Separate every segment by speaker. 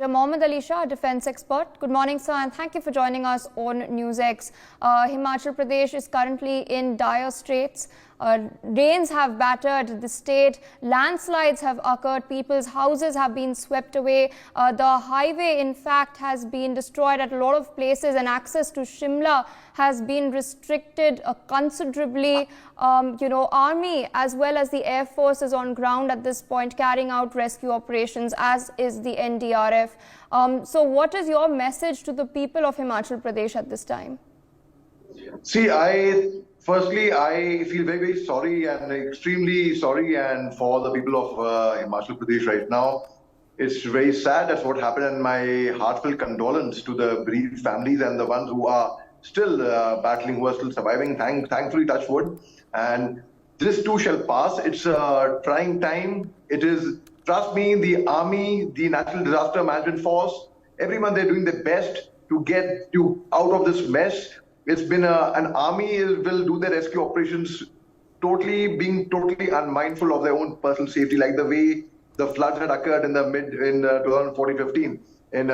Speaker 1: Major Mohammed Ali Shah, defense expert. Good morning, sir, and thank you for joining us on NewsX. Himachal Pradesh is currently in dire straits. Rains have battered the state, landslides have occurred, people's houses have been swept away. The highway, in fact, has been destroyed at a lot of places, and access to Shimla has been restricted considerably. Army as well as the Air Force is on ground at this point carrying out rescue operations, as is the NDRF. So what is your message to the people of Himachal Pradesh at this time?
Speaker 2: See, firstly, I feel very, very sorry and extremely sorry and for the people of Himachal Pradesh right now. It's very sad that's what happened, and my heartfelt condolence to the bereaved families and the ones who are still battling, who are still surviving. Thankfully, touch wood. And this too shall pass. It's a trying time. It is, trust me, the Army, the National Disaster Management Force, everyone, they're doing their best to get you out of this mess. It's been an army will do their rescue operations being totally unmindful of their own personal safety, like the way the floods had occurred in 2014-15 in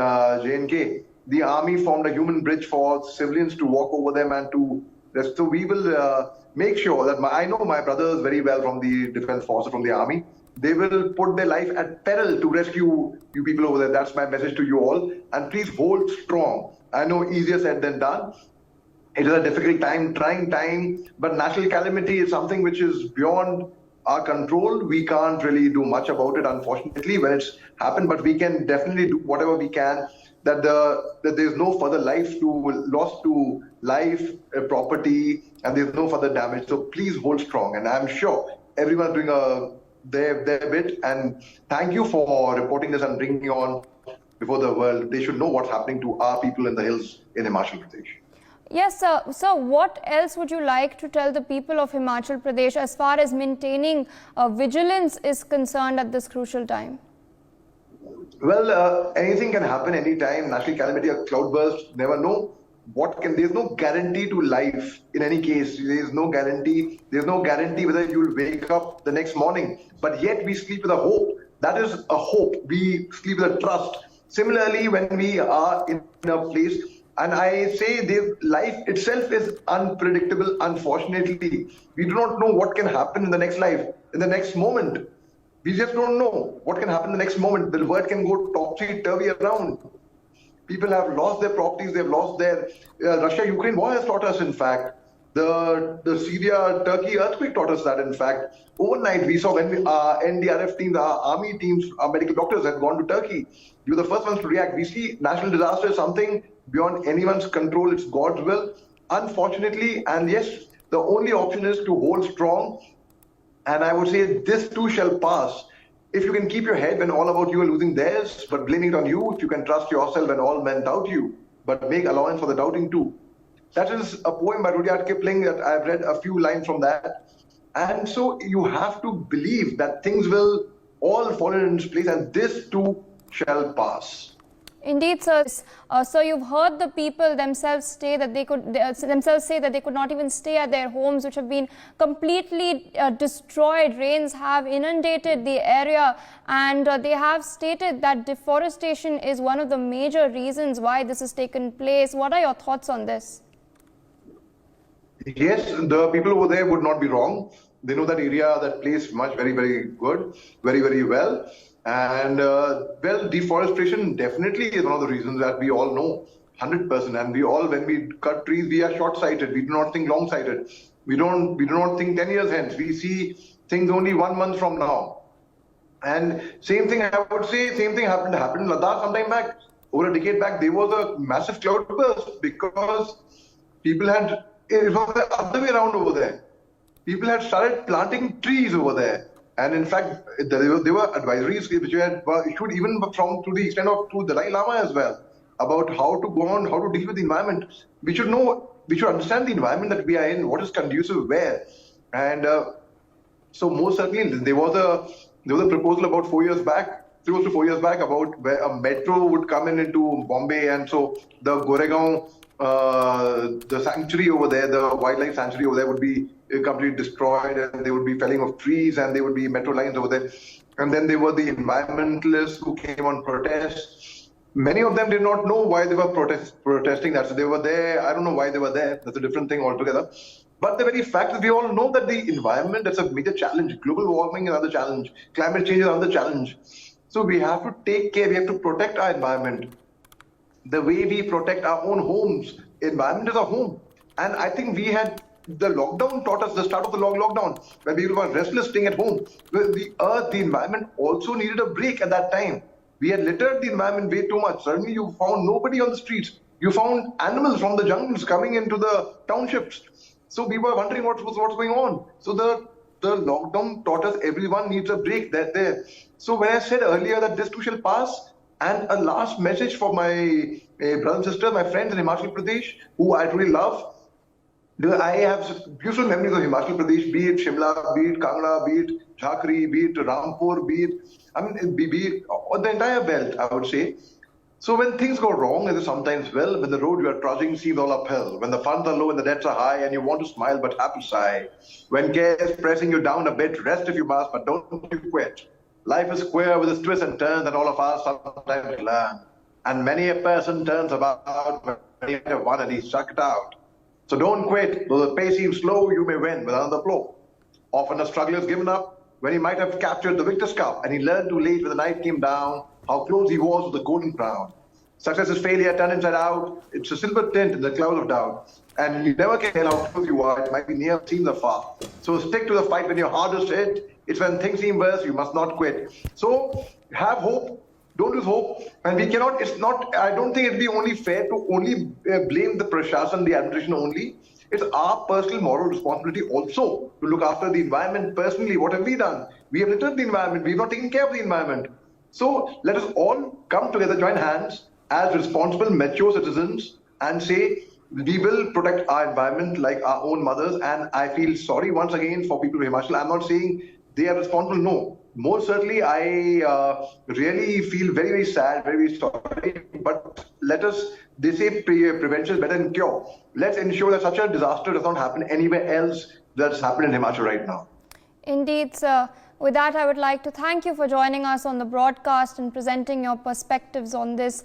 Speaker 2: J&K. The army formed a human bridge for civilians to walk over them and to rescue. So we will make sure that I know my brothers very well from the defense forces, from the army. They will put their life at peril to rescue you people over there. That's my message to you all. And please hold strong. I know easier said than done. It is a difficult time, trying time, but national calamity is something which is beyond our control. We can't really do much about it, unfortunately, when it's happened, but we can definitely do whatever we can that there's no further loss to life, property, and there's no further damage. So please hold strong. And I'm sure everyone's doing their bit. And thank you for reporting this and bringing it on before the world. They should know what's happening to our people in the hills in Himachal Pradesh.
Speaker 1: Yes, sir. So what else would you like to tell the people of Himachal Pradesh as far as maintaining vigilance is concerned at this crucial time?
Speaker 2: Well, anything can happen anytime. National calamity, a cloudburst, never know. There's no guarantee to life in any case. There's no guarantee whether you'll wake up the next morning. But yet we sleep with a hope. That is a hope. We sleep with a trust. Similarly, when we are in a place, and I say life itself is unpredictable, unfortunately. We do not know what can happen in the next life, in the next moment. We just don't know what can happen in the next moment. The world can go topsy-turvy around. People have lost their properties, they've lost their... Russia-Ukraine war has taught us, in fact. The Syria-Turkey earthquake taught us that, in fact. Overnight, we saw when our NDRF teams, our army teams, our medical doctors had gone to Turkey. We were the first ones to react. We see national disaster as something beyond anyone's control. It's God's will, unfortunately. And yes, the only option is to hold strong. And I would say this too shall pass. If you can keep your head when all about you are losing theirs, but blaming it on you, if you can trust yourself when all men doubt you, but make allowance for the doubting too. That is a poem by Rudyard Kipling that I've read a few lines from that. And so you have to believe that things will all fall into place, and this too shall pass.
Speaker 1: Indeed, sir. So you've heard the people themselves say that they could not even stay at their homes, which have been completely destroyed. Rains have inundated the area, and they have stated that deforestation is one of the major reasons why this has taken place. What are your thoughts on this?
Speaker 2: Yes, the people over there would not be wrong. They know that area, that place very, very good, very, very well. And well, deforestation definitely is one of the reasons that we all know 100%. And we all, when we cut trees, we are short-sighted. We do not think long-sighted. We do not think 10 years hence. We see things only 1 month from now. And same thing, I would say, same thing happened in Ladakh sometime back. Over a decade back, there was a massive cloudburst because people had, it was the other way around over there. People had started planting trees over there. And in fact, there were advisories which had issued even to the extent of to Dalai Lama as well, about how to go on, how to deal with the environment. We should understand the environment that we are in, what is conducive where. And so most certainly there was a proposal about 4 years back, 3 to 4 years back, about where a metro would come into Bombay, and so the Goregaon, the sanctuary over there, the wildlife sanctuary over there would be completely destroyed, and there would be felling of trees, and there would be metro lines over there. And then there were the environmentalists who came on protest. Many of them did not know why they were protesting that. So they were there. I don't know why they were there. That's a different thing altogether. But the very fact that we all know that the environment, that's a major challenge. Global warming is another challenge. Climate change is another challenge. So we have to take care. We have to protect our environment. The way we protect our own homes. Environment is a home. And I think we had the lockdown taught us the start of the lockdown when people were restless staying at home. The earth, the environment also needed a break at that time. We had littered the environment way too much. Suddenly you found nobody on the streets. You found animals from the jungles coming into the townships. So we were wondering what's going on. So the lockdown taught us everyone needs a break there. So when I said earlier that this too shall pass, and a last message for my brothers and sisters, my friends in Himachal Pradesh, who I really love. I have beautiful memories of Himachal Pradesh, be it Shimla, be it Kangra, be it Jhakri, be it Rampur, be it the entire belt, I would say. So when things go wrong, it is sometimes well, when the road you are trudging seems all uphill, when the funds are low and the debts are high and you want to smile but have to sigh, when care is pressing you down a bit, rest if you must, but don't you quit. Life is queer with its twists and turns, and all of us sometimes learn. And many a person turns about when he had won and he's struck it out. So don't quit. Though the pace seems slow, you may win with another blow. Often a struggler is given up when he might have captured the victor's cup, and he learned too late when the night came down how close he was with the golden crown. Success is failure turned inside out. It's a silver tint in the cloud of doubt. And you never can tell how close you are. It might be near, seems afar. So stick to the fight when your hardest hit. It's when things seem worse, you must not quit. So have hope. Don't lose hope. And we cannot, I don't think it'd be only fair to only blame the Prashasan, the administration only. It's our personal moral responsibility also to look after the environment personally. What have we done? We have littered the environment. We've not taken care of the environment. So let us all come together, join hands as responsible, mature citizens and say, we will protect our environment like our own mothers. And I feel sorry once again for people of Himachal. I'm not saying they are responsible, no. More certainly, I really feel very, very sad, very, very sorry. But they say prevention is better than cure. Let's ensure that such a disaster does not happen anywhere else that's happened in Himachal right now.
Speaker 1: Indeed, sir. With that, I would like to thank you for joining us on the broadcast and presenting your perspectives on this.